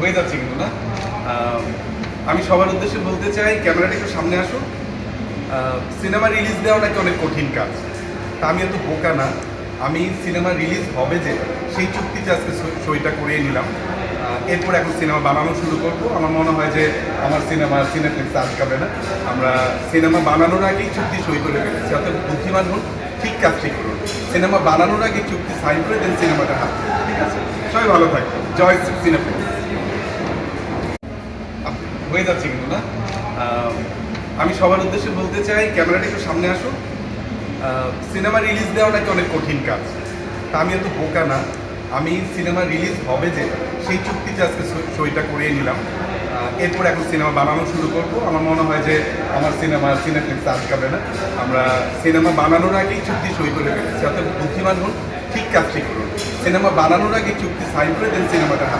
হয়ে যাচ্ছে কিন্তু না। আহ, আমি সবার উদ্দেশ্যে বলতে চাই, ক্যামেরাটা একটু সামনে আসো। সিনেমা রিলিজ দেওয়া নাকি অনেক কঠিন কাজ। তা আমি এত বোকা না। আমি সিনেমা রিলিজ হবে যে সেই চুক্তিতে আজকে সইটা করিয়ে নিলাম। এরপর এখন সিনেমা বানানো শুরু করব। আমার মনে হয় যে আমার সিনেপ্লেক্সে আটকাবে না। আমরা সিনেমা বানানোর আগেই চুক্তি সই করে ফেলেছি। অর্থাৎ বুদ্ধিমান হন, ঠিক কাজটি করুন। সিনেমা বানানোর আগে চুক্তি সাইন করে দেন সিনেমাটা হাত। ঠিক আছে, সবাই ভালো থাকবে। জয় সিনেপ্লেক্স। হয়ে যাচ্ছে কিন্তু না। আহ, আমি সবার উদ্দেশ্যে বলতে চাই, ক্যামেরাটা একটু সামনে আসো। সিনেমা রিলিজ দেওয়া নাকি অনেক কঠিন কাজ। তা আমি এত বোকা না। আমি সিনেমা রিলিজ হবে যে সেই চুক্তিতে আজকে সইটা করিয়ে নিলাম। এরপর এখন সিনেমা বানানো শুরু করব। আমার মনে হয় যে আমার সিনেপ্লেক্সে আটকাবে না। আমরা সিনেমা বানানোর আগেই চুক্তি সই করে ফেলেছি। অর্থাৎ বুদ্ধিমান হন, ঠিক কাজটি করুন। সিনেমা বানানোর আগে চুক্তি সাইন করে দেন সিনেমাটা